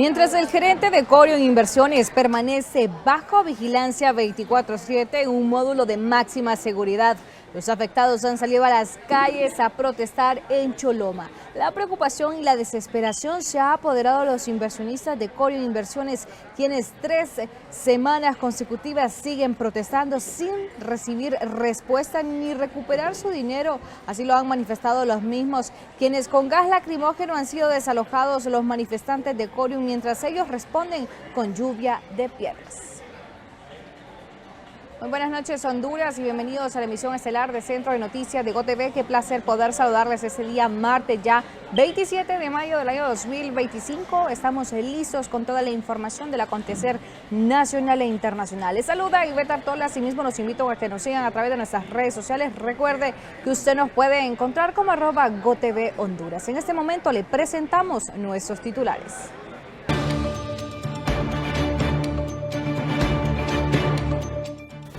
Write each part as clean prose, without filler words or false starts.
Mientras el gerente de Corium Inversiones permanece bajo vigilancia 24/7 en un módulo de máxima seguridad, los afectados han salido a las calles a protestar en Choloma. La preocupación y la desesperación se ha apoderado de los inversionistas de Corium Inversiones, quienes 3 semanas consecutivas siguen protestando sin recibir respuesta ni recuperar su dinero. Así lo han manifestado los mismos, quienes con gas lacrimógeno han sido desalojados los manifestantes de Corium, mientras ellos responden con lluvia de piedras. Muy buenas noches, Honduras, y bienvenidos a la emisión estelar de Centro de Noticias de GOTV. Qué placer poder saludarles este día martes, ya 27 de mayo del año 2025. Estamos listos con toda la información del acontecer nacional e internacional. Les saluda Iveta Artola, asimismo los invito a que nos sigan a través de nuestras redes sociales. Recuerde que usted nos puede encontrar como @GOTV Honduras. En este momento le presentamos nuestros titulares.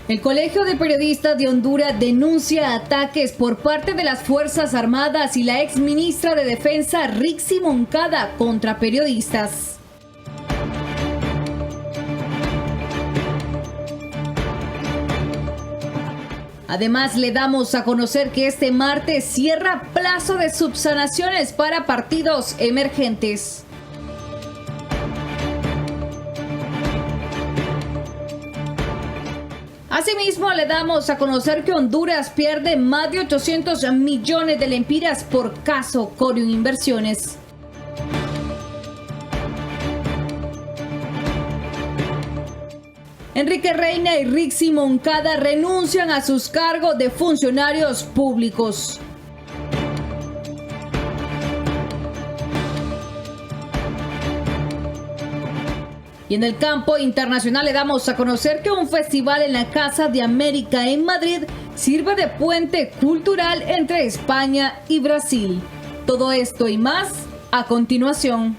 El Colegio de Periodistas de Honduras denuncia ataques por parte de las Fuerzas Armadas y la exministra de Defensa Rixi Moncada contra periodistas. Además, le damos a conocer que este martes cierra plazo de subsanaciones para partidos emergentes. Asimismo, le damos a conocer que Honduras pierde más de 800 millones de lempiras por caso Corium Inversiones. Enrique Reina y Rixi Moncada renuncian a sus cargos de funcionarios públicos. Y en el campo internacional le damos a conocer que un festival en la Casa de América en Madrid sirve de puente cultural entre España y Brasil. Todo esto y más a continuación.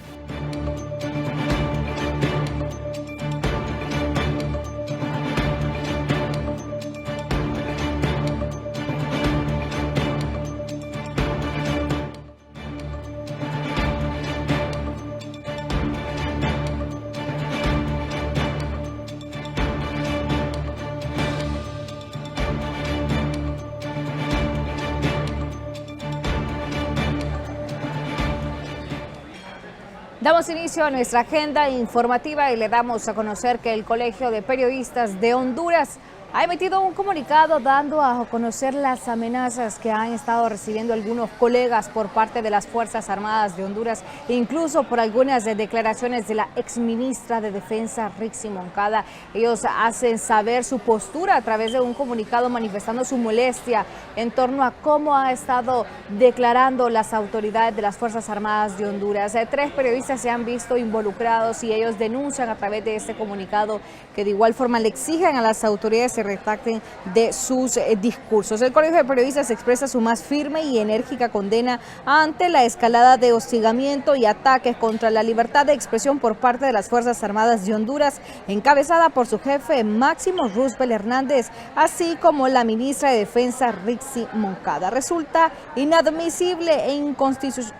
Damos inicio a nuestra agenda informativa y le damos a conocer que el Colegio de Periodistas de Honduras ha emitido un comunicado dando a conocer las amenazas que han estado recibiendo algunos colegas por parte de las Fuerzas Armadas de Honduras, incluso por algunas declaraciones de la exministra de Defensa Rixi Moncada. Ellos hacen saber su postura a través de un comunicado manifestando su molestia en torno a cómo ha estado declarando las autoridades de las Fuerzas Armadas de Honduras. 3 periodistas se han visto involucrados y ellos denuncian a través de este comunicado que de igual forma le exigen a las autoridades se retracten de sus discursos. El Colegio de Periodistas expresa su más firme y enérgica condena ante la escalada de hostigamiento y ataques contra la libertad de expresión por parte de las Fuerzas Armadas de Honduras, encabezada por su jefe máximo Roosevelt Hernández, así como la ministra de Defensa Rixi Moncada. Resulta inadmisible e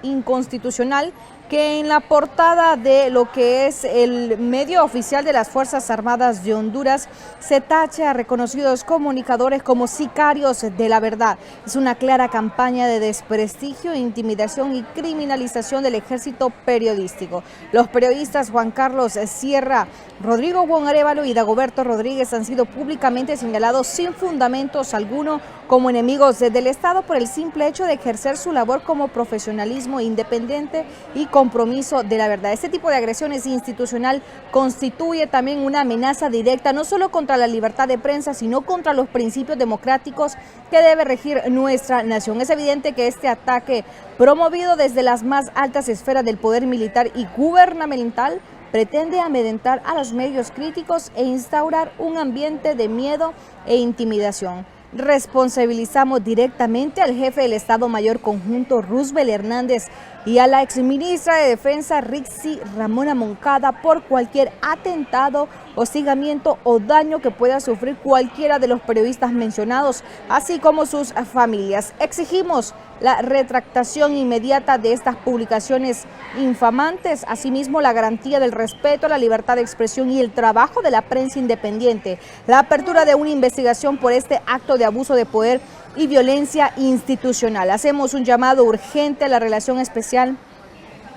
inconstitucional que en la portada de lo que es el medio oficial de las Fuerzas Armadas de Honduras se tache a reconocidos comunicadores como sicarios de la verdad. Es una clara campaña de desprestigio, intimidación y criminalización del ejército periodístico. Los periodistas Juan Carlos Sierra, Rodrigo Wong Arévalo y Dagoberto Rodríguez han sido públicamente señalados sin fundamentos alguno como enemigos del Estado por el simple hecho de ejercer su labor como profesionalismo independiente y compromiso de la verdad. Este tipo de agresiones institucional constituye también una amenaza directa no solo contra la libertad de prensa, sino contra los principios democráticos que debe regir nuestra nación. Es evidente que este ataque, promovido desde las más altas esferas del poder militar y gubernamental, pretende amedrentar a los medios críticos e instaurar un ambiente de miedo e intimidación. Responsabilizamos directamente al jefe del Estado Mayor Conjunto, Roosevelt Hernández, y a la exministra de Defensa, Rixi Ramona Moncada, por cualquier atentado, hostigamiento o daño que pueda sufrir cualquiera de los periodistas mencionados, así como sus familias. Exigimos la retractación inmediata de estas publicaciones infamantes, asimismo la garantía del respeto a la libertad de expresión y el trabajo de la prensa independiente, la apertura de una investigación por este acto de abuso de poder y violencia institucional. Hacemos un llamado urgente a la Relación Especial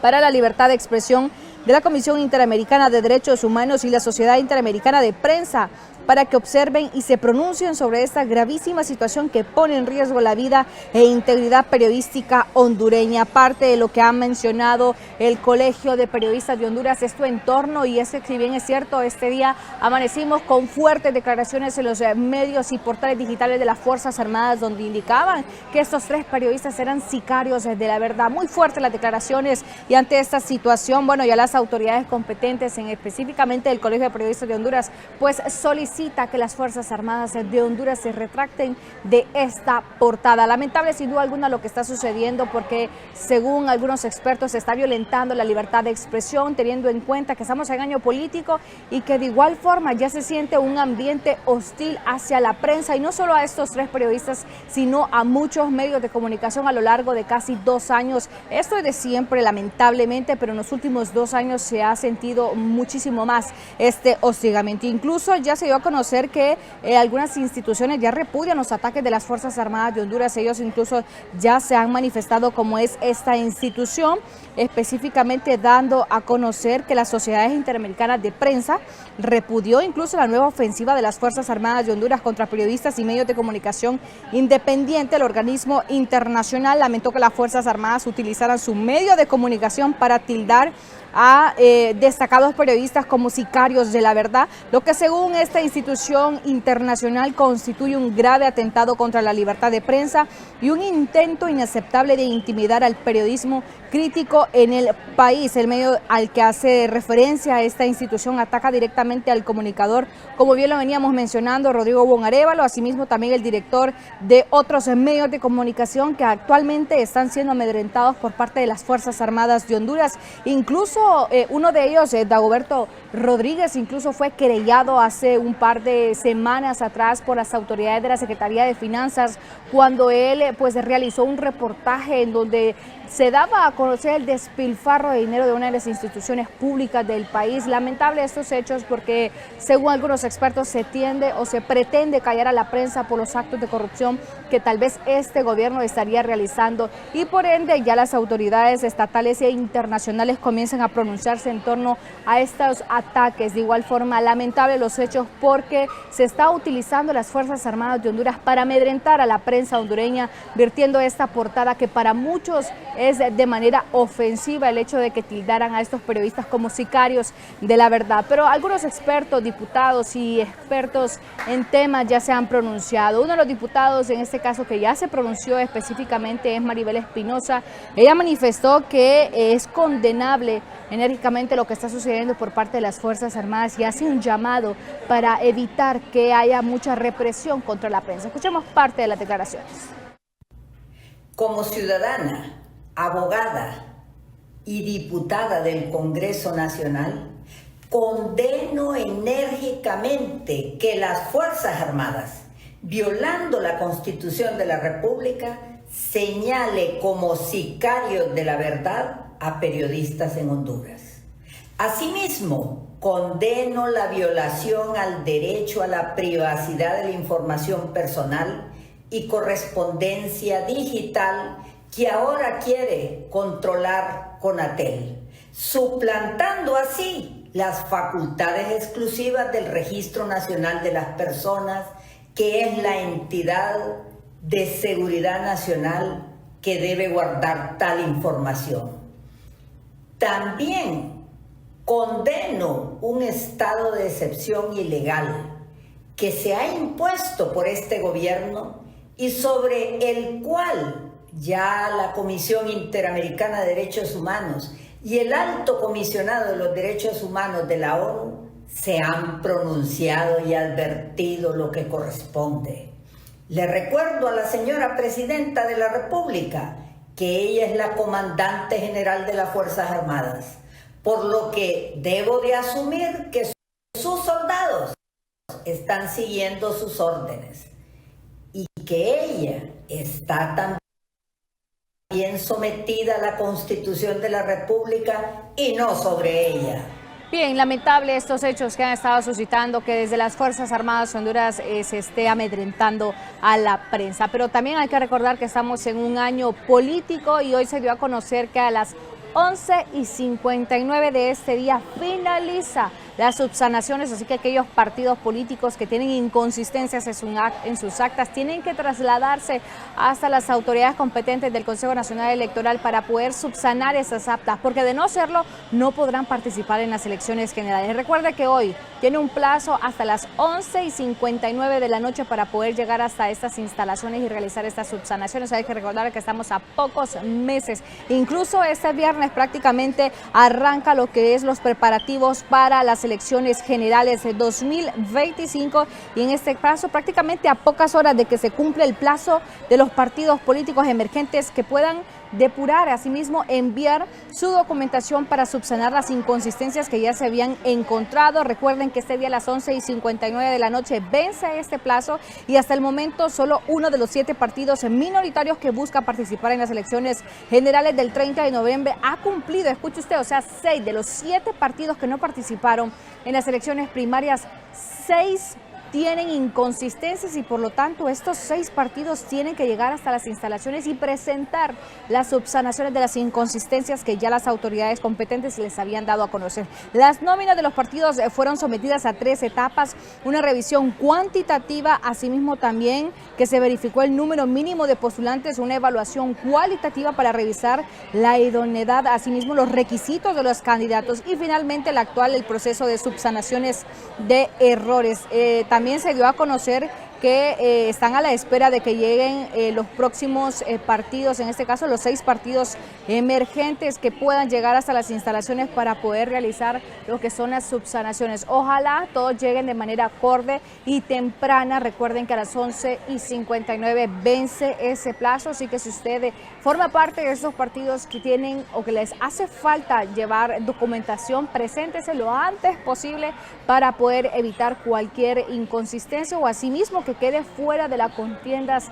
para la Libertad de Expresión de la Comisión Interamericana de Derechos Humanos y la Sociedad Interamericana de Prensa para que observen y se pronuncien sobre esta gravísima situación que pone en riesgo la vida e integridad periodística hondureña. Parte de lo que ha mencionado el Colegio de Periodistas de Honduras es tu entorno, y es que, si bien es cierto, este día amanecimos con fuertes declaraciones en los medios y portales digitales de las Fuerzas Armadas, donde indicaban que estos 3 periodistas eran sicarios de la verdad. Muy fuertes las declaraciones, y ante esta situación, bueno, ya las autoridades competentes, específicamente el Colegio de Periodistas de Honduras, pues solicita que las Fuerzas Armadas de Honduras se retracten de esta portada. Lamentable sin duda alguna lo que está sucediendo, porque según algunos expertos se está violentando la libertad de expresión, teniendo en cuenta que estamos en año político y que de igual forma ya se siente un ambiente hostil hacia la prensa, y no solo a estos 3 periodistas, sino a muchos medios de comunicación a lo largo de casi 2 años. Esto es de siempre, lamentablemente, pero en los últimos 2 años se ha sentido muchísimo más este hostigamiento. Incluso ya se dio a conocer que algunas instituciones ya repudian los ataques de las Fuerzas Armadas de Honduras. Ellos incluso ya se han manifestado, como es esta institución, específicamente dando a conocer que las sociedades interamericanas de prensa repudió incluso la nueva ofensiva de las Fuerzas Armadas de Honduras contra periodistas y medios de comunicación independiente. El organismo internacional lamentó que las Fuerzas Armadas utilizaran su medio de comunicación para tildar a destacados periodistas como sicarios de la verdad, lo que según esta institución internacional constituye un grave atentado contra la libertad de prensa y un intento inaceptable de intimidar al periodismo crítico en el país. El medio al que hace referencia a esta institución ataca directamente al comunicador, como bien lo veníamos mencionando, Rodrigo Bon Arévalo, asimismo también el director de otros medios de comunicación que actualmente están siendo amedrentados por parte de las Fuerzas Armadas de Honduras. Incluso uno de ellos, Dagoberto Rodríguez, incluso fue querellado hace un par de semanas atrás por las autoridades de la Secretaría de Finanzas, cuando él pues realizó un reportaje en donde se daba a conocer el despilfarro de dinero de una de las instituciones públicas del país. Lamentable estos hechos, porque según algunos expertos se tiende o se pretende callar a la prensa por los actos de corrupción que tal vez este gobierno estaría realizando, y por ende ya las autoridades estatales e internacionales comienzan a pronunciarse en torno a estos ataques. De igual forma, lamentable los hechos, porque se está utilizando las Fuerzas Armadas de Honduras para amedrentar a la prensa hondureña, vertiendo esta portada que para muchos es de manera ofensiva, el hecho de que tildaran a estos periodistas como sicarios de la verdad. Pero algunos expertos, diputados y expertos en temas ya se han pronunciado. Uno de los diputados, en este caso, que ya se pronunció específicamente es Maribel Espinosa. Ella manifestó que es condenable enérgicamente lo que está sucediendo por parte de las Fuerzas Armadas y hace un llamado para evitar que haya mucha represión contra la prensa. Escuchemos parte de las declaraciones. Como ciudadana, abogada y diputada del Congreso Nacional, condeno enérgicamente que las Fuerzas Armadas, violando la Constitución de la República, señale como sicarios de la verdad a periodistas en Honduras. Asimismo, condeno la violación al derecho a la privacidad de la información personal y correspondencia digital que ahora quiere controlar Conatel, suplantando así las facultades exclusivas del Registro Nacional de las Personas, que es la entidad de seguridad nacional que debe guardar tal información. También condeno un estado de excepción ilegal que se ha impuesto por este gobierno y sobre el cual ya la Comisión Interamericana de Derechos Humanos y el Alto Comisionado de los Derechos Humanos de la ONU se han pronunciado y advertido lo que corresponde. Le recuerdo a la señora Presidenta de la República que ella es la Comandante General de las Fuerzas Armadas, por lo que debo de asumir que sus soldados están siguiendo sus órdenes y que ella está también bien sometida a la Constitución de la República y no sobre ella. Bien, lamentable estos hechos que han estado suscitando que desde las Fuerzas Armadas de Honduras se esté amedrentando a la prensa. Pero también hay que recordar que estamos en un año político y hoy se dio a conocer que a las 11:59 de este día finaliza las subsanaciones, así que aquellos partidos políticos que tienen inconsistencias en sus actas tienen que trasladarse hasta las autoridades competentes del Consejo Nacional Electoral para poder subsanar esas actas, porque de no hacerlo no podrán participar en las elecciones generales. Recuerde que hoy tiene un plazo hasta las 11:59 de la noche para poder llegar hasta estas instalaciones y realizar estas subsanaciones. Hay que recordar que estamos a pocos meses, incluso este viernes prácticamente arranca lo que es los preparativos para las elecciones generales de 2025 y en este caso prácticamente a pocas horas de que se cumple el plazo de los partidos políticos emergentes que puedan depurar, asimismo enviar su documentación para subsanar las inconsistencias que ya se habían encontrado. Recuerden que este día a las 11:59 de la noche vence este plazo y hasta el momento solo uno de los 7 partidos minoritarios que busca participar en las elecciones generales del 30 de noviembre ha cumplido, escuche usted, o sea, 6 de los 7 partidos que no participaron en las elecciones primarias, 6 tienen inconsistencias y por lo tanto estos 6 partidos tienen que llegar hasta las instalaciones y presentar las subsanaciones de las inconsistencias que ya las autoridades competentes les habían dado a conocer. Las nóminas de los partidos fueron sometidas a 3 etapas, una revisión cuantitativa, asimismo también que se verificó el número mínimo de postulantes, una evaluación cualitativa para revisar la idoneidad, asimismo los requisitos de los candidatos y finalmente el proceso de subsanaciones de errores. También se dio a conocer que están a la espera de que lleguen los próximos partidos, en este caso los 6 partidos emergentes que puedan llegar hasta las instalaciones para poder realizar lo que son las subsanaciones. Ojalá todos lleguen de manera acorde y temprana. Recuerden que a las 11:59 vence ese plazo, así que si usted forma parte de esos partidos que tienen o que les hace falta llevar documentación, preséntese lo antes posible para poder evitar cualquier inconsistencia o asimismo que quede fuera de las contiendas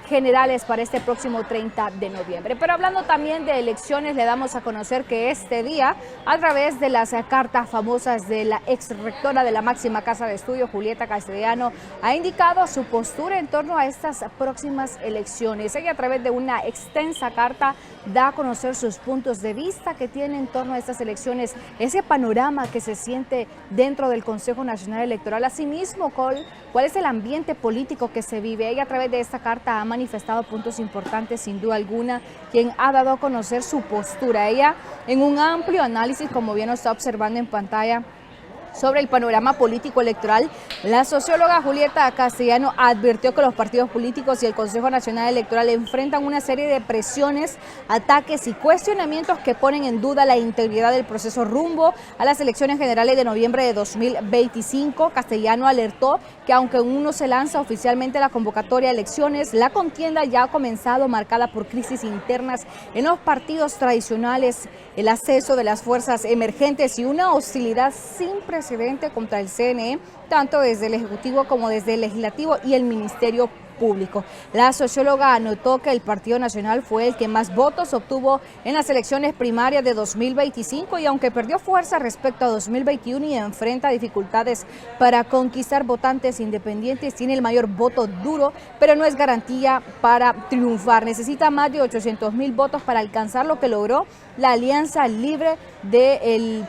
generales para este próximo 30 de noviembre. Pero hablando también de elecciones, le damos a conocer que este día, a través de las cartas famosas de la ex rectora de la máxima casa de estudios, Julieta Castellano, ha indicado su postura en torno a estas próximas elecciones. Ella, a través de una extensa carta, da a conocer sus puntos de vista que tiene en torno a estas elecciones, ese panorama que se siente dentro del Consejo Nacional Electoral, asimismo cuál es el ambiente político que se vive. Ella, a través de esta carta, ha manifestado puntos importantes, sin duda alguna, quien ha dado a conocer su postura. Ella, en un amplio análisis, como bien lo está observando en pantalla, sobre el panorama político electoral, la socióloga Julieta Castellano advirtió que los partidos políticos y el Consejo Nacional Electoral enfrentan una serie de presiones, ataques y cuestionamientos que ponen en duda la integridad del proceso rumbo a las elecciones generales de noviembre de 2025. Castellano alertó que aunque aún no se lanza oficialmente la convocatoria a elecciones, la contienda ya ha comenzado, marcada por crisis internas en los partidos tradicionales, el acceso de las fuerzas emergentes y una hostilidad sin precedentes contra el CNE, tanto desde el Ejecutivo como desde el Legislativo y el Ministerio Público. La socióloga anotó que el Partido Nacional fue el que más votos obtuvo en las elecciones primarias de 2025 y aunque perdió fuerza respecto a 2021 y enfrenta dificultades para conquistar votantes independientes, tiene el mayor voto duro, pero no es garantía para triunfar. Necesita más de 800,000 votos para alcanzar lo que logró la Alianza Libre del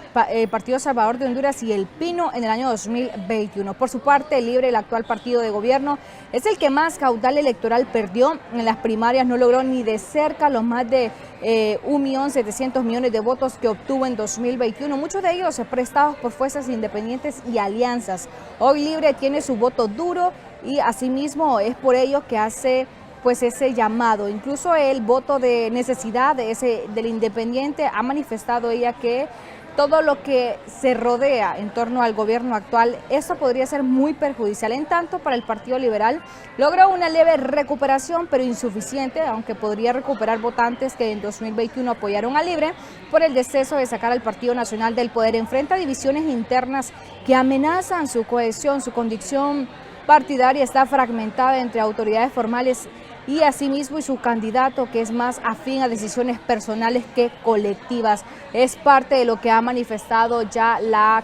Partido Salvador de Honduras y el Pino en el año 2021. Por su parte, Libre, el actual partido de gobierno, es el que más caudal electoral perdió en las primarias, no logró ni de cerca los más de 1.700.000.000 de votos que obtuvo en 2021, muchos de ellos prestados por fuerzas independientes y alianzas. Hoy Libre tiene su voto duro y asimismo es por ello que hace pues ese llamado. Incluso el voto de necesidad del independiente, ha manifestado ella que todo lo que se rodea en torno al gobierno actual, eso podría ser muy perjudicial. En tanto, para el Partido Liberal logró una leve recuperación, pero insuficiente, aunque podría recuperar votantes que en 2021 apoyaron a Libre por el deseo de sacar al Partido Nacional del poder. Enfrenta divisiones internas que amenazan su cohesión, su condición partidaria está fragmentada entre autoridades formales y asimismo y su candidato, que es más afín a decisiones personales que colectivas. Es parte de lo que ha manifestado ya la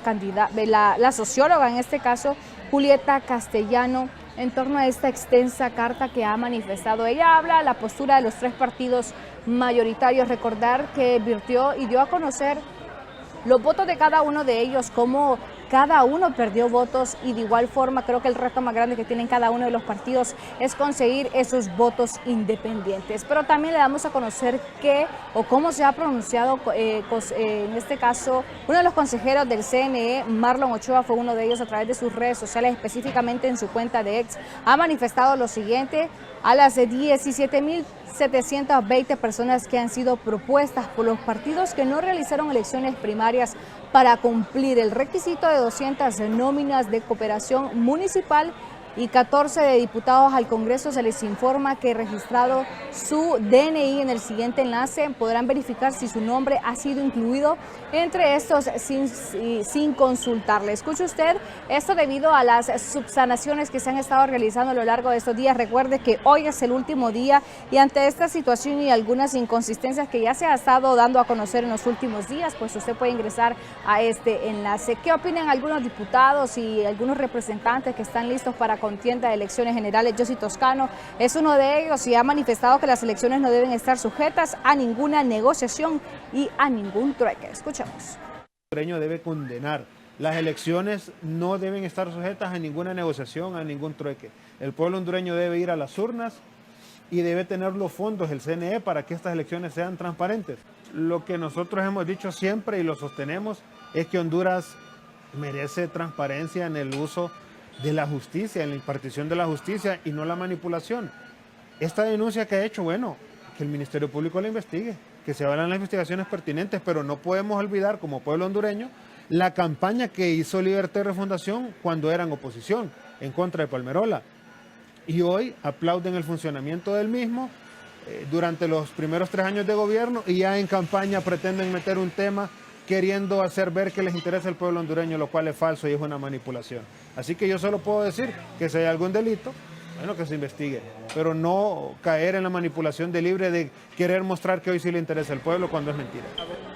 socióloga, en este caso Julieta Castellano, en torno a esta extensa carta que ha manifestado. Ella habla de la postura de los tres partidos mayoritarios, recordar que virtió y dio a conocer los votos de cada uno de ellos, cómo cada uno perdió votos, y de igual forma creo que el reto más grande que tienen cada uno de los partidos es conseguir esos votos independientes. Pero también le damos a conocer qué o cómo se ha pronunciado, en este caso, uno de los consejeros del CNE, Marlon Ochoa, fue uno de ellos a través de sus redes sociales, específicamente en su cuenta de X, ha manifestado lo siguiente: a las 17.720 personas que han sido propuestas por los partidos que no realizaron elecciones primarias para cumplir el requisito de 200 nóminas de cooperación municipal y 14 de diputados al Congreso, se les informa que registrado su DNI en el siguiente enlace podrán verificar si su nombre ha sido incluido entre estos sin consultarle. Escuche usted, esto debido a las subsanaciones que se han estado realizando a lo largo de estos días. Recuerde que hoy es el último día y ante esta situación y algunas inconsistencias que ya se ha estado dando a conocer en los últimos días, pues usted puede ingresar a este enlace. ¿Qué opinan algunos diputados y algunos representantes que están listos para contienda de elecciones generales? Yossi Toscano es uno de ellos y ha manifestado que las elecciones no deben estar sujetas a ninguna negociación y a ningún trueque. Escuchemos. El hondureño debe condenar. Las elecciones no deben estar sujetas a ninguna negociación, a ningún trueque. El pueblo hondureño debe ir a las urnas y debe tener los fondos del CNE para que estas elecciones sean transparentes. Lo que nosotros hemos dicho siempre y lo sostenemos es que Honduras merece transparencia en el uso de la justicia, en la impartición de la justicia y no la manipulación. Esta denuncia que ha hecho, bueno, que el Ministerio Público la investigue, que se hagan las investigaciones pertinentes, pero no podemos olvidar como pueblo hondureño la campaña que hizo Libertad y Refundación cuando eran oposición en contra de Palmerola. Y hoy aplauden el funcionamiento del mismo durante los primeros 3 años de gobierno, y ya en campaña pretenden meter un tema queriendo hacer ver que les interesa el pueblo hondureño, lo cual es falso y es una manipulación. Así que yo solo puedo decir que si hay algún delito, bueno, que se investigue, pero no caer en la manipulación de libre de querer mostrar que hoy sí le interesa al pueblo cuando es mentira.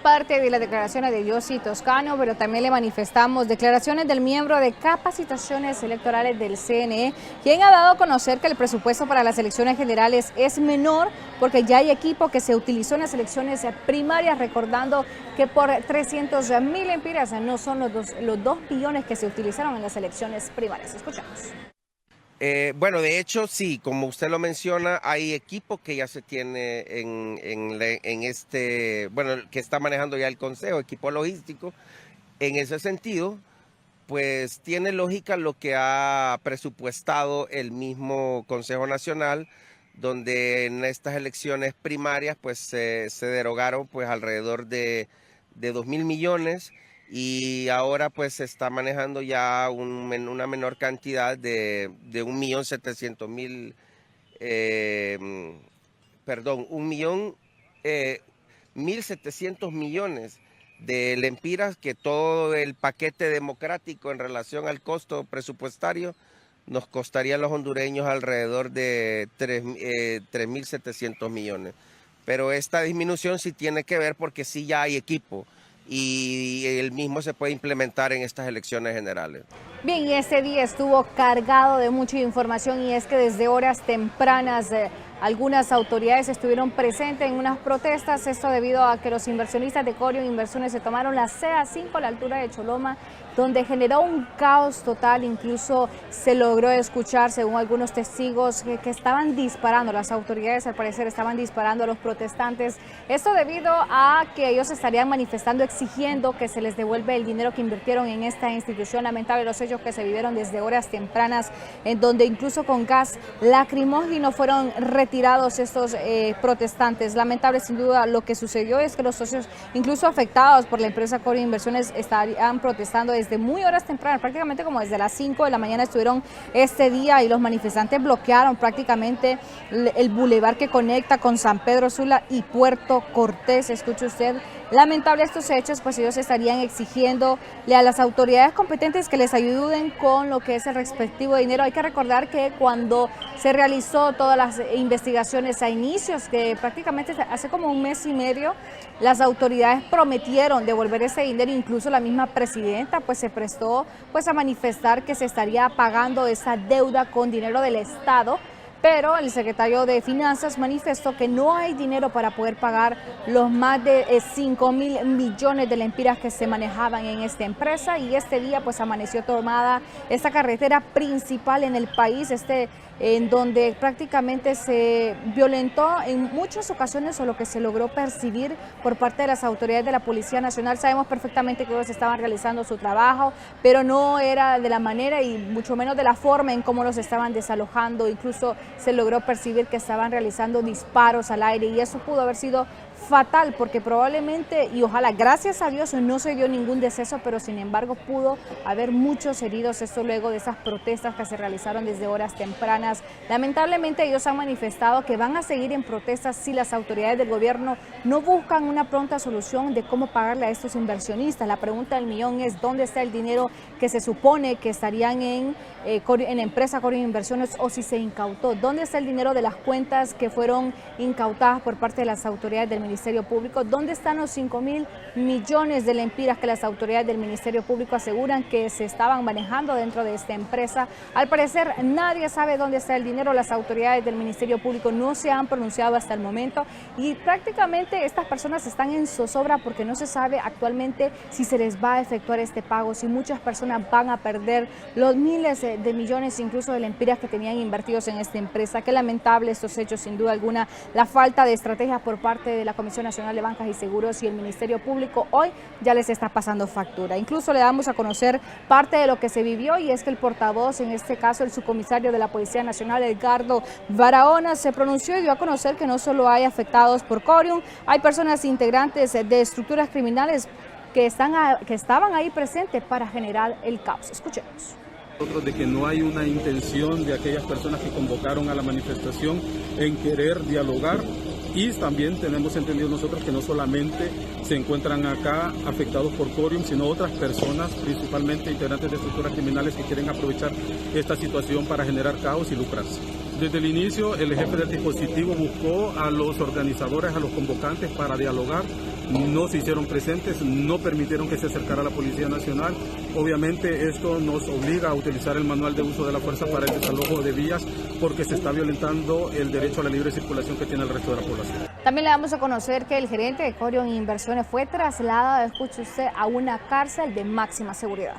Parte de las declaraciones de Yossi Toscano, pero también le manifestamos declaraciones del miembro de capacitaciones electorales del CNE, quien ha dado a conocer que el presupuesto para las elecciones generales es menor porque ya hay equipo que se utilizó en las elecciones primarias, recordando que por 300.000 lempiras no son los 2 billones que se utilizaron en las elecciones primarias. Escuchamos. Bueno, de hecho, sí, como usted lo menciona, hay equipo que ya se tiene en este, bueno, que está manejando ya el Consejo, equipo logístico. En ese sentido, pues tiene lógica lo que ha presupuestado el mismo Consejo Nacional, donde en estas elecciones primarias, pues se derogaron pues alrededor de 2.000 millones. Y ahora pues se está manejando ya una menor cantidad de 1.700.000, perdón, 1.700 millones de lempiras, que todo el paquete democrático en relación al costo presupuestario nos costaría a los hondureños alrededor de 3.700 millones. Pero esta disminución sí tiene que ver porque sí ya hay equipo, y el mismo se puede implementar en estas elecciones generales. Bien, y este día estuvo cargado de mucha información, y es que desde horas tempranas algunas autoridades estuvieron presentes en unas protestas, esto debido a que los inversionistas de Corion Inversiones se tomaron la CA5 a la altura de Choloma, donde generó un caos total. Incluso se logró escuchar, según algunos testigos, que estaban disparando, las autoridades al parecer estaban disparando a los protestantes. Esto debido a que ellos estarían manifestando, exigiendo que se les devuelva el dinero que invirtieron en esta institución. Lamentable los hechos que se vivieron desde horas tempranas, en donde incluso con gas lacrimógeno fueron retirados estos protestantes. Lamentable sin duda. Lo que sucedió es que los socios, incluso afectados por la empresa Corion Inversiones, estarían protestando desde muy horas tempranas, prácticamente como desde las 5 de la mañana estuvieron este día, y los manifestantes bloquearon prácticamente el bulevar que conecta con San Pedro Sula y Puerto Cortés. Escuche usted Lamentable estos hechos, pues ellos estarían exigiéndole a las autoridades competentes que les ayuden con lo que es el respectivo dinero. Hay que recordar que cuando se realizó todas las investigaciones a inicios, que prácticamente hace como un mes y medio, las autoridades prometieron devolver ese dinero, incluso la misma presidenta pues se prestó pues a manifestar que se estaría pagando esa deuda con dinero del Estado. Pero el secretario de Finanzas manifestó que no hay dinero para poder pagar los más de 5.000 millones de lempiras que se manejaban en esta empresa, y este día pues amaneció tomada esta carretera principal en el país, en donde prácticamente se violentó en muchas ocasiones, o lo que se logró percibir por parte de las autoridades de la Policía Nacional. Sabemos perfectamente que ellos estaban realizando su trabajo, pero no era de la manera y mucho menos de la forma en cómo los estaban desalojando. Incluso se logró percibir que estaban realizando disparos al aire, y eso pudo haber sido fatal, porque probablemente, y ojalá, gracias a Dios, no se dio ningún deceso, pero sin embargo pudo haber muchos heridos, esto luego de esas protestas que se realizaron desde horas tempranas. Lamentablemente ellos han manifestado que van a seguir en protestas si las autoridades del gobierno no buscan una pronta solución de cómo pagarle a estos inversionistas. La pregunta del millón es: ¿dónde está el dinero que se supone que estarían en la empresa Corium Inversiones, o si se incautó? ¿Dónde está el dinero de las cuentas que fueron incautadas por parte de las autoridades del Ministerio Público? ¿Dónde están los 5.000 millones de lempiras que las autoridades del Ministerio Público aseguran que se estaban manejando dentro de esta empresa? Al parecer nadie sabe dónde está el dinero. Las autoridades del Ministerio Público no se han pronunciado hasta el momento, y prácticamente estas personas están en zozobra porque no se sabe actualmente si se les va a efectuar este pago, si muchas personas van a perder los miles de millones, incluso de lempiras que tenían invertidos en esta empresa. Qué lamentable estos hechos, sin duda alguna. La falta de estrategias por parte de la Comisión Nacional de Bancas y Seguros y el Ministerio Público hoy ya les está pasando factura. Incluso le damos a conocer parte de lo que se vivió, y es que el portavoz, en este caso el subcomisario de la Policía Nacional, Edgardo Barahona, se pronunció y dio a conocer que no solo hay afectados por Corium, hay personas integrantes de estructuras criminales que estaban ahí presentes para generar el caos. Escuchemos. De que no hay una intención de aquellas personas que convocaron a la manifestación en querer dialogar, y también tenemos entendido nosotros que no solamente se encuentran acá afectados por Corium, sino otras personas, principalmente integrantes de estructuras criminales, que quieren aprovechar esta situación para generar caos y lucrarse. Desde el inicio, el jefe del dispositivo buscó a los organizadores, a los convocantes, para dialogar. No se hicieron presentes, no permitieron que se acercara la Policía Nacional. Obviamente esto nos obliga a utilizar el manual de uso de la fuerza para el desalojo de vías, porque se está violentando el derecho a la libre circulación que tiene el resto de la población. También le damos a conocer que el gerente de Corium Inversiones fue trasladado, escuche usted, a una cárcel de máxima seguridad.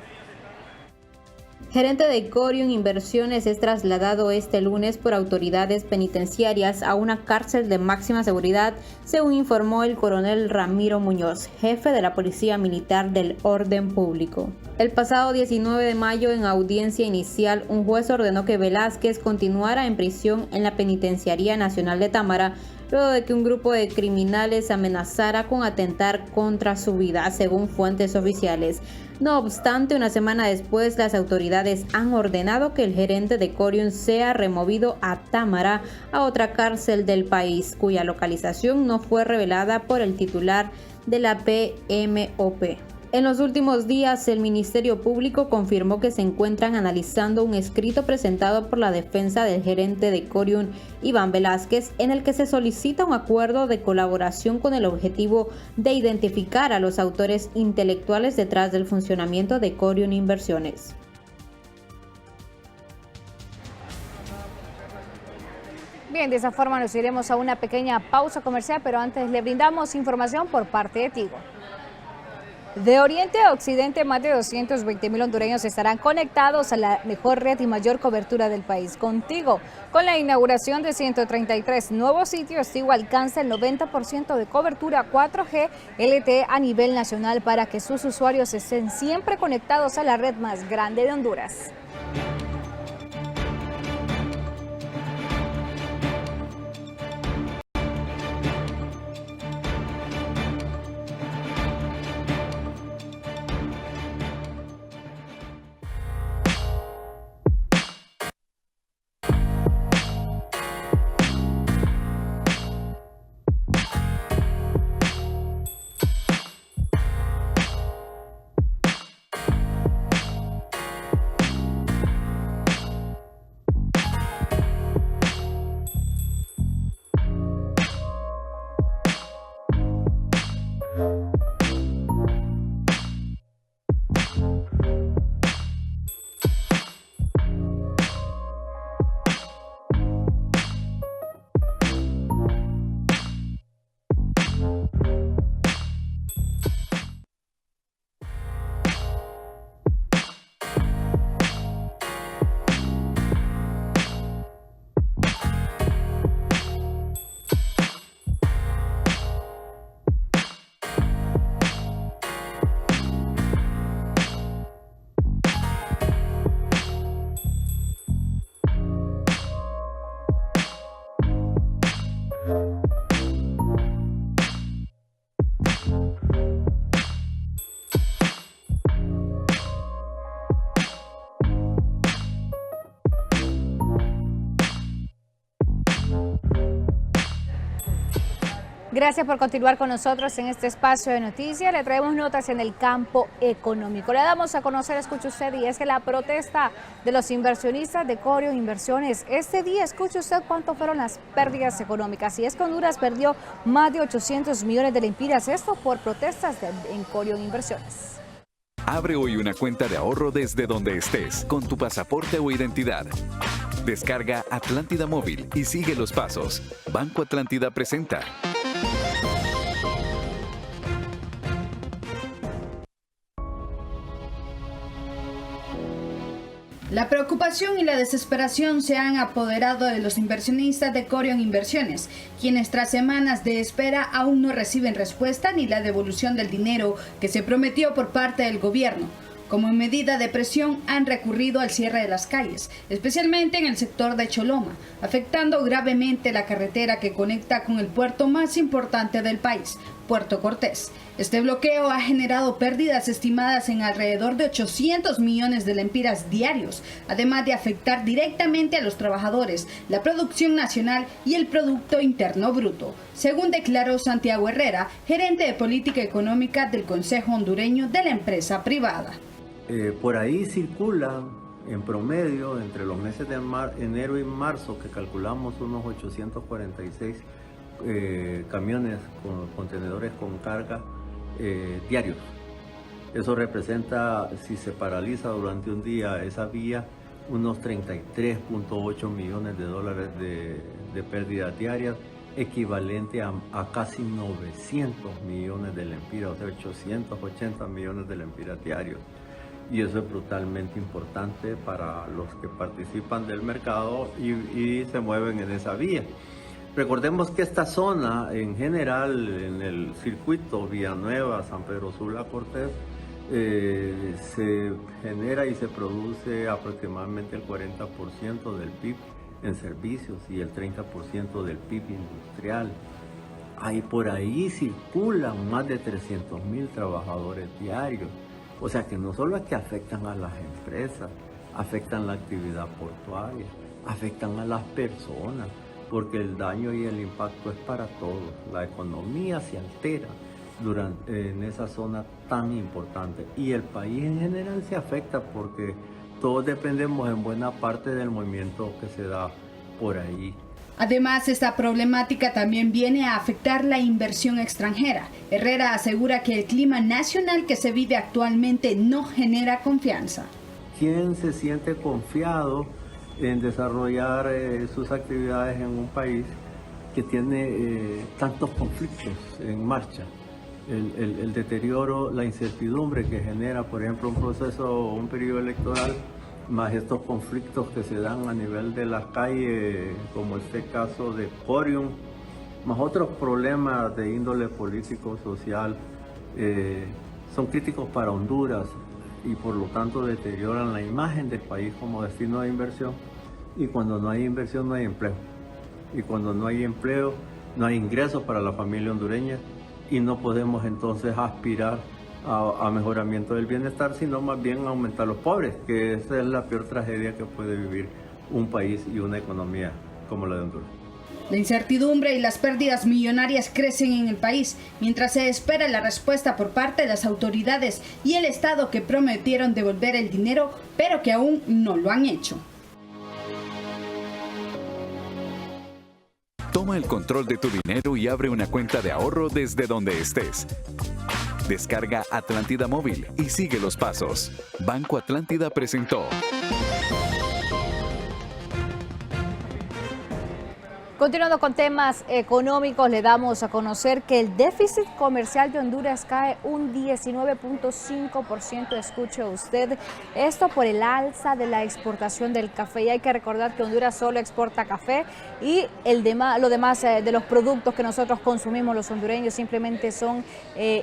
Gerente de Corium Inversiones es trasladado este lunes por autoridades penitenciarias a una cárcel de máxima seguridad, según informó el coronel Ramiro Muñoz, jefe de la Policía Militar del Orden Público. El pasado 19 de mayo, en audiencia inicial, un juez ordenó que Velázquez continuara en prisión en la Penitenciaría Nacional de Támara, luego de que un grupo de criminales amenazara con atentar contra su vida, según fuentes oficiales. No obstante, una semana después, las autoridades han ordenado que el gerente de Corium sea removido a Támara, a otra cárcel del país, cuya localización no fue revelada por el titular de la PMOP. En los últimos días, el Ministerio Público confirmó que se encuentran analizando un escrito presentado por la defensa del gerente de Corium, Iván Velázquez, en el que se solicita un acuerdo de colaboración con el objetivo de identificar a los autores intelectuales detrás del funcionamiento de Corium Inversiones. Bien, de esa forma nos iremos a una pequeña pausa comercial, pero antes le brindamos información por parte de Tigo. De oriente a occidente, más de 220.000 hondureños estarán conectados a la mejor red y mayor cobertura del país. Contigo, con la inauguración de 133 nuevos sitios, Tigo alcanza el 90% de cobertura 4G LTE a nivel nacional para que sus usuarios estén siempre conectados a la red más grande de Honduras. Gracias por continuar con nosotros en este espacio de noticias. Le traemos notas en el campo económico. Le damos a conocer, escuche usted, y es que la protesta de los inversionistas de Corion Inversiones. Este día, escuche usted cuánto fueron las pérdidas económicas. Y es que Honduras perdió más de 800 millones de lempiras, esto por protestas en Corion Inversiones. Abre hoy una cuenta de ahorro desde donde estés, con tu pasaporte o identidad. Descarga Atlántida Móvil y sigue los pasos. Banco Atlántida presenta. La preocupación y la desesperación se han apoderado de los inversionistas de Corion Inversiones, quienes tras semanas de espera aún no reciben respuesta ni la devolución del dinero que se prometió por parte del gobierno. Como medida de presión han recurrido al cierre de las calles, especialmente en el sector de Choloma, afectando gravemente la carretera que conecta con el puerto más importante del país, Puerto Cortés. Este bloqueo ha generado pérdidas estimadas en alrededor de 800 millones de lempiras diarios, además de afectar directamente a los trabajadores, la producción nacional y el Producto Interno Bruto, según declaró Santiago Herrera, gerente de política económica del Consejo Hondureño de la empresa privada. Por ahí circulan en promedio entre los meses de enero y marzo, que calculamos unos 846 camiones con contenedores con carga diarios. Eso representa, si se paraliza durante un día esa vía, unos 33.8 millones de dólares de pérdidas diarias, equivalente a casi 900 millones de lempiras, o sea, 880 millones de lempiras diarios. Y eso es brutalmente importante para los que participan del mercado y se mueven en esa vía. Recordemos que esta zona, en general, en el circuito Villanueva, San Pedro Sula, Cortés, se genera y se produce aproximadamente el 40% del PIB en servicios y el 30% del PIB industrial. Ahí por ahí circulan más de 300,000 trabajadores diarios. O sea que no solo es que afectan a las empresas, afectan la actividad portuaria, afectan a las personas, porque el daño y el impacto es para todos. La economía se altera en esa zona tan importante y el país en general se afecta porque todos dependemos en buena parte del movimiento que se da por ahí. Además, esta problemática también viene a afectar la inversión extranjera. Herrera asegura que el clima nacional que se vive actualmente no genera confianza. ¿Quién se siente confiado en desarrollar sus actividades en un país que tiene tantos conflictos en marcha? El deterioro, la incertidumbre que genera, por ejemplo, un proceso, un periodo electoral, más estos conflictos que se dan a nivel de las calles, como este caso de Corion, más otros problemas de índole político, social, son críticos para Honduras y por lo tanto deterioran la imagen del país como destino de inversión. Y cuando no hay inversión no hay empleo. Y cuando no hay empleo no hay ingresos para la familia hondureña y no podemos entonces aspirar a mejoramiento del bienestar, sino más bien a aumentar los pobres, que esa es la peor tragedia que puede vivir un país y una economía como la de Honduras. La incertidumbre y las pérdidas millonarias crecen en el país, mientras se espera la respuesta por parte de las autoridades y el Estado que prometieron devolver el dinero, pero que aún no lo han hecho. Toma el control de tu dinero y abre una cuenta de ahorro desde donde estés. Descarga Atlántida Móvil y sigue los pasos. Banco Atlántida presentó. Continuando con temas económicos, le damos a conocer que el déficit comercial de Honduras cae un 19.5%, escuche usted, esto por el alza de la exportación del café. Y hay que recordar que Honduras solo exporta café y lo demás de los productos que nosotros consumimos los hondureños simplemente son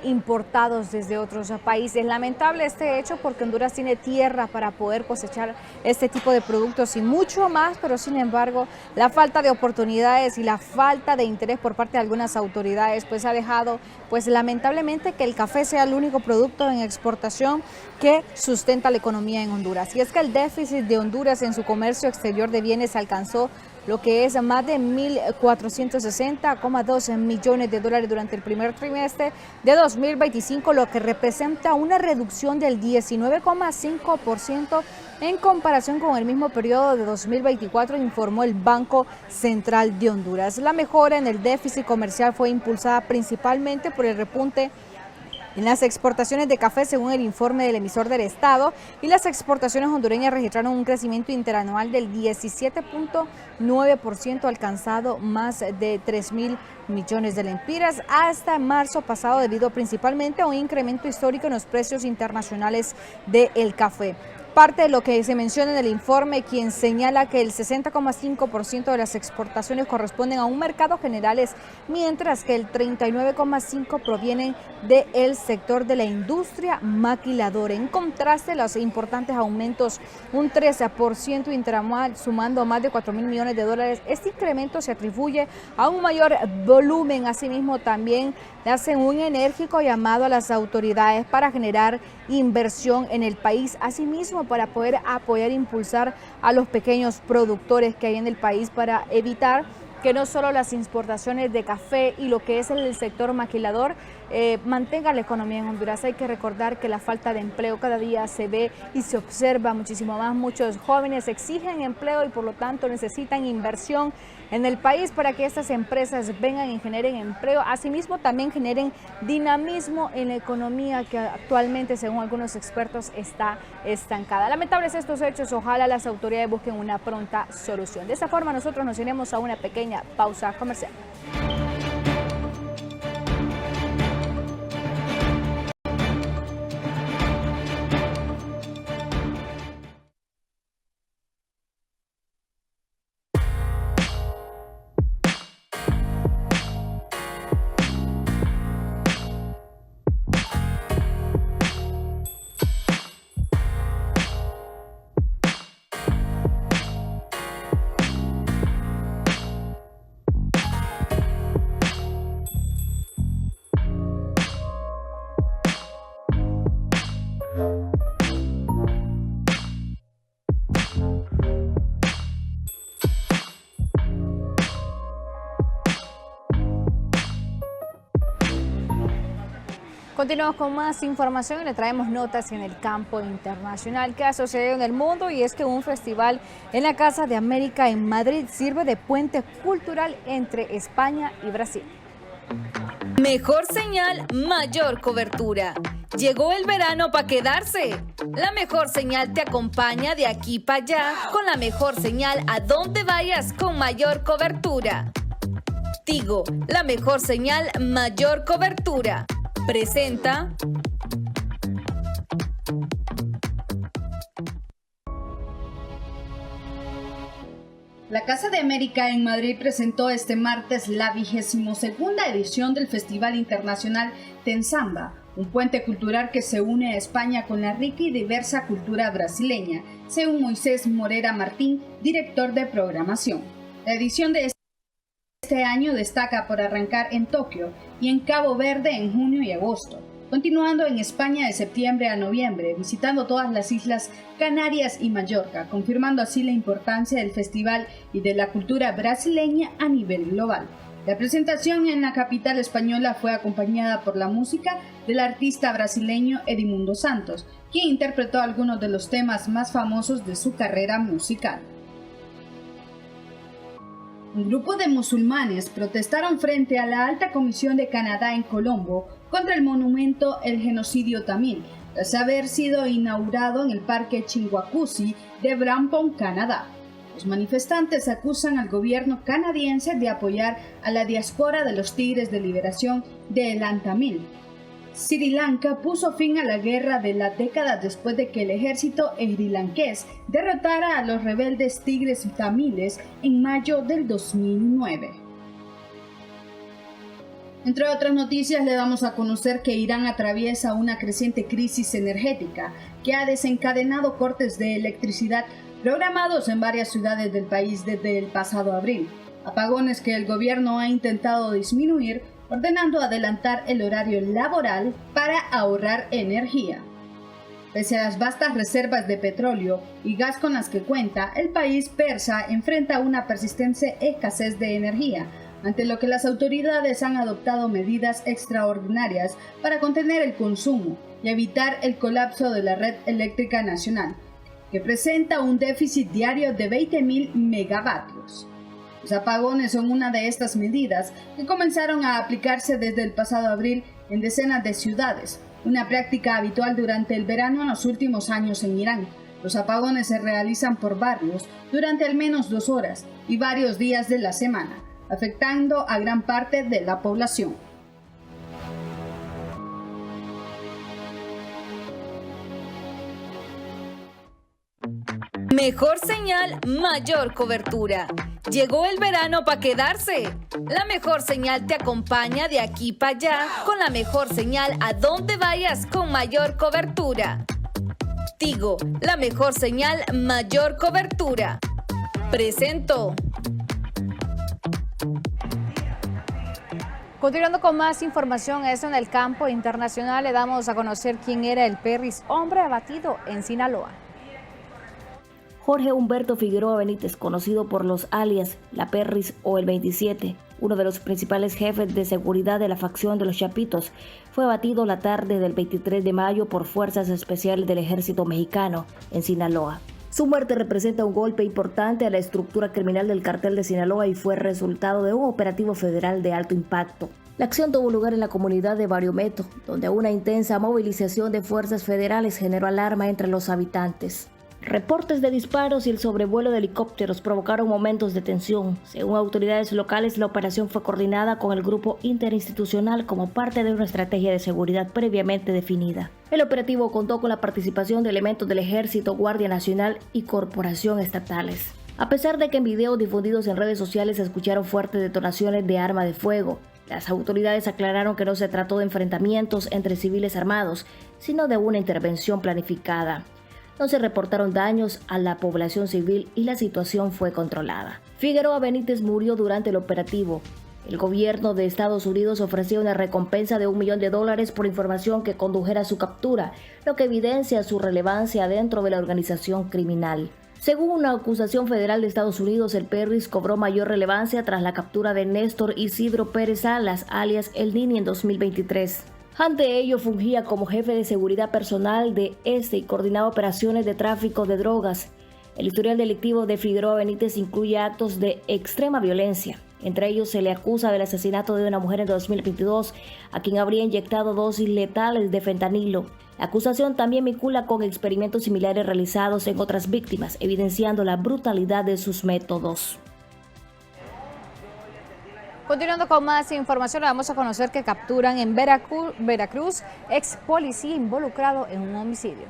importados desde otros países. Lamentable este hecho porque Honduras tiene tierra para poder cosechar este tipo de productos y mucho más, pero sin embargo la falta de oportunidades y la falta de interés por parte de algunas autoridades pues ha dejado pues lamentablemente que el café sea el único producto en exportación que sustenta la economía en Honduras. Y es que el déficit de Honduras en su comercio exterior de bienes alcanzó lo que es más de 1.460,2 millones de dólares durante el primer trimestre de 2025, lo que representa una reducción del 19,5% en comparación con el mismo periodo de 2024, informó el Banco Central de Honduras. La mejora en el déficit comercial fue impulsada principalmente por el repunte en las exportaciones de café, según el informe del emisor del Estado, y las exportaciones hondureñas registraron un crecimiento interanual del 17,9%, alcanzado más de 3.000 millones de lempiras hasta marzo pasado, debido principalmente a un incremento histórico en los precios internacionales del café. Parte de lo que se menciona en el informe, quien señala que el 60,5% de las exportaciones corresponden a un mercado generales, mientras que el 39,5% provienen del sector de la industria maquiladora. En contraste, los importantes aumentos, un 13% interanual, sumando más de 4.000 millones de dólares. Este incremento se atribuye a un mayor volumen. Asimismo, también le hacen un enérgico llamado a las autoridades para generar inversión en el país. Asimismo, para poder apoyar e impulsar a los pequeños productores que hay en el país, para evitar que no solo las exportaciones de café y lo que es el sector maquilador mantenga la economía en Honduras. Hay que recordar que la falta de empleo cada día se ve y se observa muchísimo más. Muchos jóvenes exigen empleo y por lo tanto necesitan inversión en el país para que estas empresas vengan y generen empleo. Asimismo, también generen dinamismo en la economía que actualmente, según algunos expertos, está estancada. Lamentables estos hechos, ojalá las autoridades busquen una pronta solución. De esta forma, nosotros nos iremos a una pequeña pausa comercial. Continuamos con más información y le traemos notas en el campo internacional que ha sucedido en el mundo, y es que un festival en la Casa de América en Madrid sirve de puente cultural entre España y Brasil. Mejor señal, mayor cobertura. Llegó el verano para quedarse. La mejor señal te acompaña de aquí para allá con la mejor señal a donde vayas con mayor cobertura. Tigo, la mejor señal, mayor cobertura. Presenta. La Casa de América en Madrid presentó este martes la 22ª edición del Festival Internacional Tensamba, un puente cultural que se une a España con la rica y diversa cultura brasileña, según Moisés Morera Martín, director de programación. La edición de este año destaca por arrancar en Tokio y en Cabo Verde en junio y agosto, continuando en España de septiembre a noviembre, visitando todas las islas Canarias y Mallorca, confirmando así la importancia del festival y de la cultura brasileña a nivel global. La presentación en la capital española fue acompañada por la música del artista brasileño Edmundo Santos, quien interpretó algunos de los temas más famosos de su carrera musical. Un grupo de musulmanes protestaron frente a la Alta Comisión de Canadá en Colombo contra el monumento El Genocidio Tamil, tras haber sido inaugurado en el Parque Chinguacousy de Brampton, Canadá. Los manifestantes acusan al gobierno canadiense de apoyar a la diáspora de los Tigres de Liberación de Elan Tamil. Sri Lanka puso fin a la guerra de la década después de que el ejército srilanqués derrotara a los rebeldes tigres tamiles en mayo del 2009. Entre otras noticias, le damos a conocer que Irán atraviesa una creciente crisis energética que ha desencadenado cortes de electricidad programados en varias ciudades del país desde el pasado abril, apagones que el gobierno ha intentado disminuir, ordenando adelantar el horario laboral para ahorrar energía. Pese a las vastas reservas de petróleo y gas con las que cuenta, el país persa enfrenta una persistente escasez de energía, ante lo que las autoridades han adoptado medidas extraordinarias para contener el consumo y evitar el colapso de la red eléctrica nacional, que presenta un déficit diario de 20.000 megavatios. Los apagones son una de estas medidas que comenzaron a aplicarse desde el pasado abril en decenas de ciudades, una práctica habitual durante el verano en los últimos años en Irán. Los apagones se realizan por barrios durante al menos 2 horas y varios días de la semana, afectando a gran parte de la población. Mejor señal, mayor cobertura. Llegó el verano para quedarse. La mejor señal te acompaña de aquí para allá con la mejor señal a donde vayas con mayor cobertura. Tigo, la mejor señal, mayor cobertura. Presento. Continuando con más información, eso en el campo internacional, le damos a conocer quién era el Perris, hombre abatido en Sinaloa. Jorge Humberto Figueroa Benítez, conocido por los alias La Perris o el 27, uno de los principales jefes de seguridad de la facción de los Chapitos, fue abatido la tarde del 23 de mayo por fuerzas especiales del ejército mexicano en Sinaloa. Su muerte representa un golpe importante a la estructura criminal del cartel de Sinaloa y fue resultado de un operativo federal de alto impacto. La acción tuvo lugar en la comunidad de Bariometo, donde una intensa movilización de fuerzas federales generó alarma entre los habitantes. Reportes de disparos y el sobrevuelo de helicópteros provocaron momentos de tensión. Según autoridades locales, la operación fue coordinada con el grupo interinstitucional como parte de una estrategia de seguridad previamente definida. El operativo contó con la participación de elementos del Ejército, Guardia Nacional y Corporación estatales. A pesar de que en videos difundidos en redes sociales se escucharon fuertes detonaciones de arma de fuego, las autoridades aclararon que no se trató de enfrentamientos entre civiles armados, sino de una intervención planificada. No se reportaron daños a la población civil y la situación fue controlada. Figueroa Benítez murió durante el operativo. El gobierno de Estados Unidos ofreció una recompensa de $1 millón por información que condujera a su captura, lo que evidencia su relevancia dentro de la organización criminal. Según una acusación federal de Estados Unidos, el Perris cobró mayor relevancia tras la captura de Néstor Isidro Pérez Salas, alias El Nini, en 2023. Ante ello, fungía como jefe de seguridad personal de y coordinaba operaciones de tráfico de drogas. El historial delictivo de Figueroa Benítez incluye actos de extrema violencia. Entre ellos se le acusa del asesinato de una mujer en 2022, a quien habría inyectado dosis letales de fentanilo. La acusación también vincula con experimentos similares realizados en otras víctimas, evidenciando la brutalidad de sus métodos. Continuando con más información, le vamos a conocer que capturan en Veracruz ex policía involucrado en un homicidio.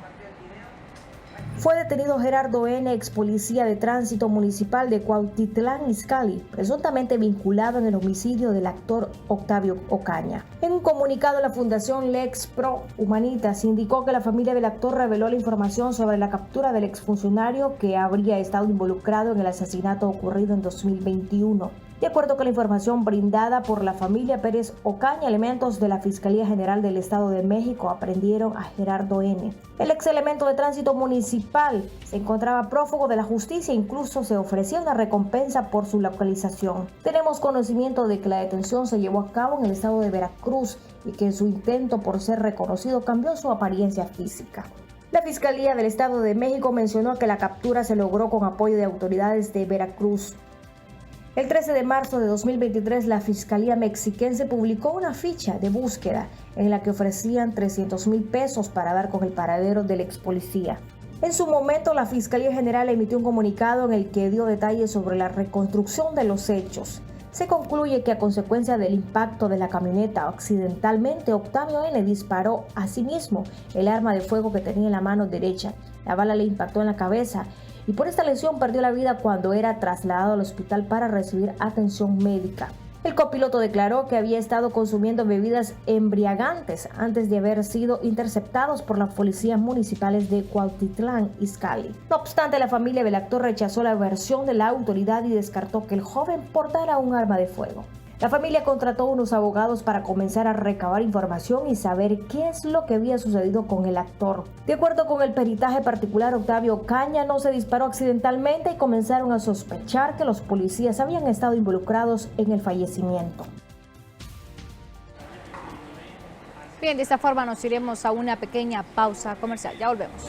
Fue detenido Gerardo N., ex policía de tránsito municipal de Cuautitlán Izcalli, presuntamente vinculado en el homicidio del actor Octavio Ocaña. En un comunicado, la Fundación Lex Pro Humanitas indicó que la familia del actor reveló la información sobre la captura del exfuncionario que habría estado involucrado en el asesinato ocurrido en 2021. De acuerdo con la información brindada por la familia Pérez Ocaña, elementos de la Fiscalía General del Estado de México aprendieron a Gerardo N. El ex elemento de tránsito municipal se encontraba prófugo de la justicia e incluso se ofrecía una recompensa por su localización. Tenemos conocimiento de que la detención se llevó a cabo en el estado de Veracruz y que en su intento por ser reconocido cambió su apariencia física. La Fiscalía del Estado de México mencionó que la captura se logró con apoyo de autoridades de Veracruz. El 13 de marzo de 2023, la Fiscalía Mexiquense publicó una ficha de búsqueda en la que ofrecían 300,000 pesos para dar con el paradero del ex policía. En su momento, la Fiscalía General emitió un comunicado en el que dio detalles sobre la reconstrucción de los hechos. Se concluye que a consecuencia del impacto de la camioneta, accidentalmente Octavio N. disparó a sí mismo el arma de fuego que tenía en la mano derecha. La bala le impactó en la cabeza y por esta lesión perdió la vida cuando era trasladado al hospital para recibir atención médica. El copiloto declaró que había estado consumiendo bebidas embriagantes antes de haber sido interceptados por las policías municipales de Cuautitlán Izcalli. No obstante, la familia del actor rechazó la versión de la autoridad y descartó que el joven portara un arma de fuego. La familia contrató unos abogados para comenzar a recabar información y saber qué es lo que había sucedido con el actor. De acuerdo con el peritaje particular, Octavio Caña no se disparó accidentalmente y comenzaron a sospechar que los policías habían estado involucrados en el fallecimiento. Bien, de esta forma nos iremos a una pequeña pausa comercial. Ya volvemos.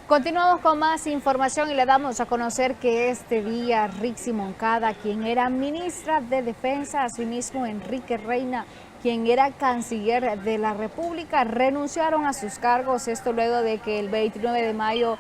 Continuamos con más información y le damos a conocer que este día Rixi Moncada, quien era ministra de Defensa, asimismo Enrique Reina, quien era canciller de la República, renunciaron a sus cargos. Esto luego de que el 29 de mayo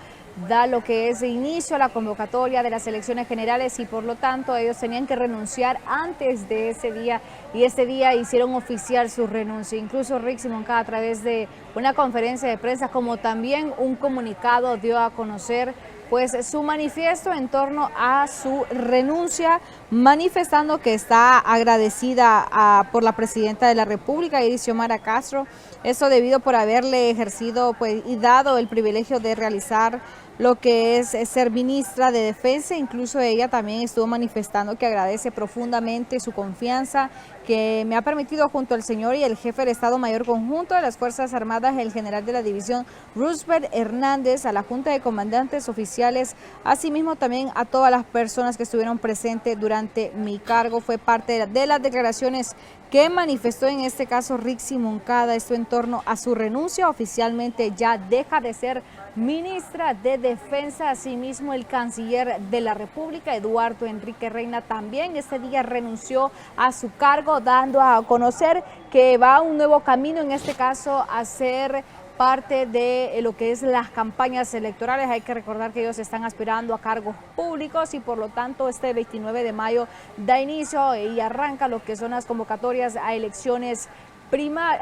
da lo que es inicio a la convocatoria de las elecciones generales y por lo tanto ellos tenían que renunciar antes de ese día y ese día hicieron oficial su renuncia. Incluso Rixi Moncada a través de una conferencia de prensa como también un comunicado dio a conocer pues su manifiesto en torno a su renuncia, manifestando que está agradecida por la presidenta de la República, Iris Xiomara Castro, eso debido por haberle ejercido pues, y dado el privilegio de realizar lo que es ser ministra de Defensa. Incluso ella también estuvo manifestando que agradece profundamente su confianza que me ha permitido junto al señor y el jefe del Estado Mayor Conjunto de las Fuerzas Armadas, el general de la división Roosevelt Hernández, a la Junta de Comandantes Oficiales, asimismo también a todas las personas que estuvieron presentes durante mi cargo. Fue parte de las declaraciones que manifestó en este caso Rixi Moncada, esto en torno a su renuncia. Oficialmente ya deja de ser ministra de Defensa. Asimismo el canciller de la República, Eduardo Enrique Reina, también ese día renunció a su cargo, dando a conocer que va a un nuevo camino, en este caso a ser parte de lo que es las campañas electorales. Hay que recordar que ellos están aspirando a cargos públicos y por lo tanto este 29 de mayo da inicio y arranca lo que son las convocatorias a elecciones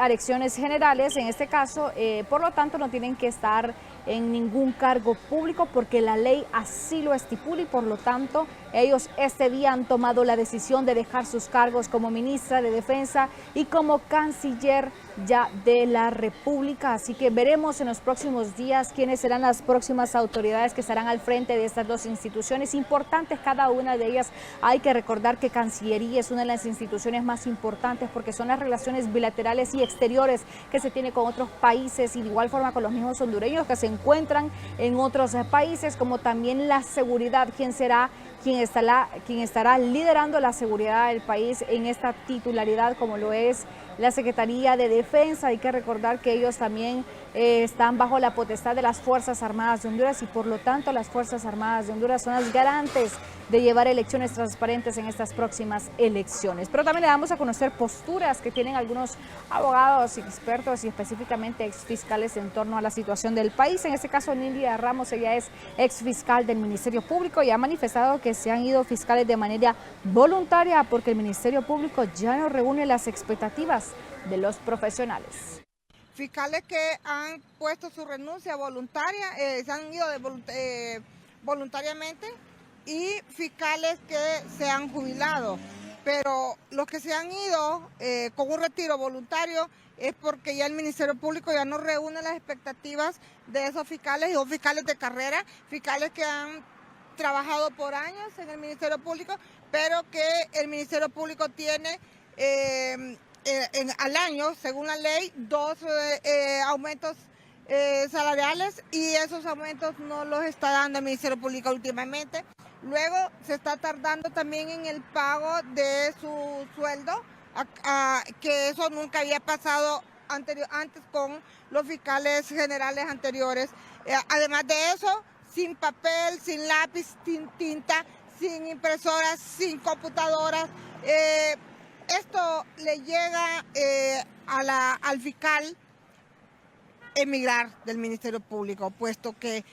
elecciones generales, en este caso, por lo tanto no tienen que estar en ningún cargo público porque la ley así lo estipula y por lo tanto ellos este día han tomado la decisión de dejar sus cargos como ministra de Defensa y como canciller ya de la República. Así que veremos en los próximos días quiénes serán las próximas autoridades que estarán al frente de estas dos instituciones importantes, cada una de ellas. Hay que recordar que Cancillería es una de las instituciones más importantes porque son las relaciones bilaterales y exteriores que se tiene con otros países y de igual forma con los mismos hondureños que se encuentran en otros países, como también la seguridad, quien estará liderando la seguridad del país en esta titularidad como lo es la Secretaría de Defensa. Hay que recordar que ellos también están bajo la potestad de las Fuerzas Armadas de Honduras y por lo tanto las Fuerzas Armadas de Honduras son las garantes de llevar elecciones transparentes en estas próximas elecciones. Pero también le damos a conocer posturas que tienen algunos abogados, expertos y específicamente exfiscales en torno a la situación del país. En este caso, Nidia Ramos, ella es exfiscal del Ministerio Público y ha manifestado que se han ido fiscales de manera voluntaria porque el Ministerio Público ya no reúne las expectativas de los profesionales. Fiscales que han puesto su renuncia voluntaria, se han ido voluntariamente, y fiscales que se han jubilado, pero los que se han ido con un retiro voluntario es porque ya el Ministerio Público ya no reúne las expectativas de esos fiscales, o fiscales de carrera, fiscales que han trabajado por años en el Ministerio Público, pero que el Ministerio Público tiene al año, según la ley, 2 aumentos salariales, y esos aumentos no los está dando el Ministerio Público últimamente. Luego se está tardando también en el pago de su sueldo, que eso nunca había pasado antes con los fiscales generales anteriores. Además de eso, sin papel, sin lápiz, sin tinta, sin impresoras, sin computadoras. Esto le llega al fiscal emigrar del Ministerio Público, puesto que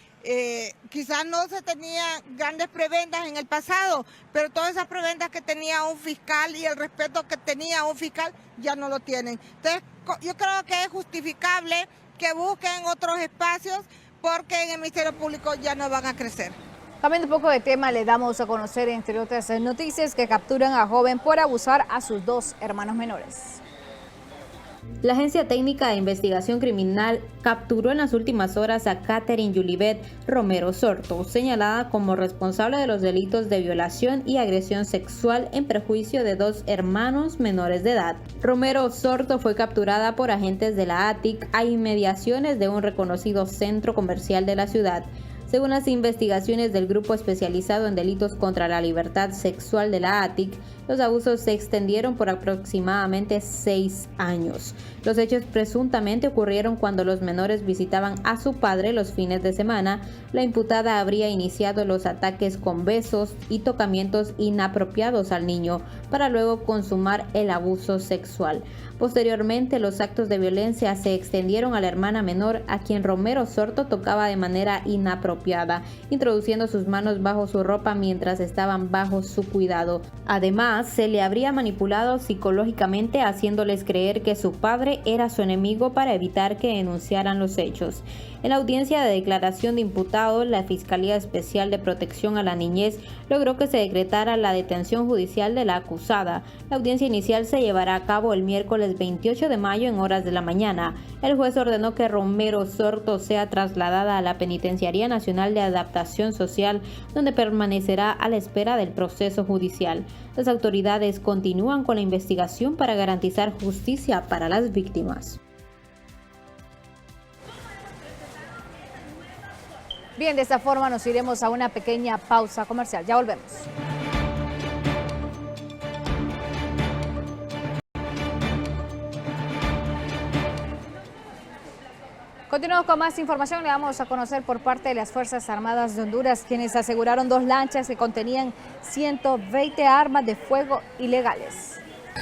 quizás no se tenían grandes prebendas en el pasado, pero todas esas prebendas que tenía un fiscal y el respeto que tenía un fiscal ya no lo tienen. Entonces, yo creo que es justificable que busquen otros espacios, porque en el Ministerio Público ya no van a crecer. Cambiando un poco de tema, le damos a conocer, entre otras noticias, que capturan a joven por abusar a sus 2 hermanos menores. La Agencia Técnica de Investigación Criminal capturó en las últimas horas a Catherine Yulibet Romero Sorto, señalada como responsable de los delitos de violación y agresión sexual en perjuicio de 2 hermanos menores de edad. Romero Sorto fue capturada por agentes de la ATIC a inmediaciones de un reconocido centro comercial de la ciudad. Según las investigaciones del Grupo Especializado en Delitos contra la Libertad Sexual de la ATIC, los abusos se extendieron por aproximadamente 6 años. Los hechos presuntamente ocurrieron cuando los menores visitaban a su padre los fines de semana. La imputada habría iniciado los ataques con besos y tocamientos inapropiados al niño para luego consumar el abuso sexual. Posteriormente, los actos de violencia se extendieron a la hermana menor, a quien Romero Sorto tocaba de manera inapropiada, introduciendo sus manos bajo su ropa mientras estaban bajo su cuidado. Además, se le habría manipulado psicológicamente, haciéndoles creer que su padre era su enemigo para evitar que denunciaran los hechos. En la audiencia de declaración de imputado, la Fiscalía Especial de Protección a la Niñez logró que se decretara la detención judicial de la acusada. La audiencia inicial se llevará a cabo el miércoles 28 de mayo en horas de la mañana. El juez ordenó que Romero Sorto sea trasladada a la Penitenciaría Nacional de Adaptación Social, donde permanecerá a la espera del proceso judicial. Las autoridades continúan con la investigación para garantizar justicia para las víctimas. Bien, de esta forma nos iremos a una pequeña pausa comercial. Ya volvemos. Continuamos con más información. Le vamos a conocer por parte de las Fuerzas Armadas de Honduras, quienes aseguraron 2 lanchas que contenían 120 armas de fuego ilegales.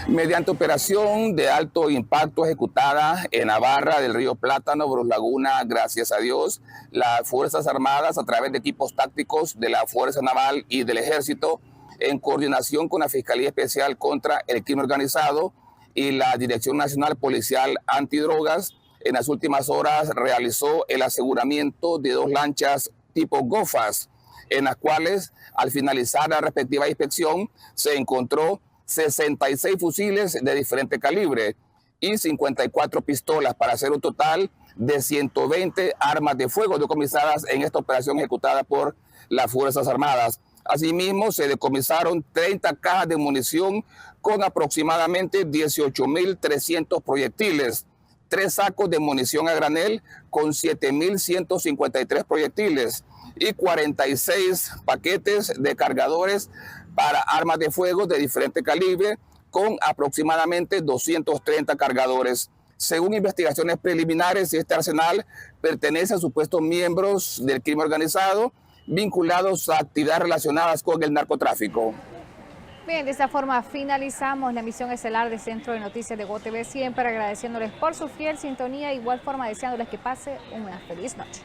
Mediante operación de alto impacto ejecutada en la barra del río Plátano, Bros Laguna, gracias a Dios, las Fuerzas Armadas, a través de equipos tácticos de la Fuerza Naval y del Ejército, en coordinación con la Fiscalía Especial contra el Crimen Organizado y la Dirección Nacional Policial Antidrogas, en las últimas horas realizó el aseguramiento de 2 lanchas tipo Gofas, en las cuales, al finalizar la respectiva inspección, se encontró 66 fusiles de diferente calibre y 54 pistolas, para hacer un total de 120 armas de fuego decomisadas en esta operación ejecutada por las Fuerzas Armadas. Asimismo, se decomisaron 30 cajas de munición con aproximadamente 18.300 proyectiles, 3 sacos de munición a granel con 7.153 proyectiles y 46 paquetes de cargadores para armas de fuego de diferente calibre con aproximadamente 230 cargadores. Según investigaciones preliminares, este arsenal pertenece a supuestos miembros del crimen organizado vinculados a actividades relacionadas con el narcotráfico. Bien, de esta forma finalizamos la emisión estelar del Centro de Noticias de GOTV, siempre agradeciéndoles por su fiel sintonía, igual forma deseándoles que pase una feliz noche.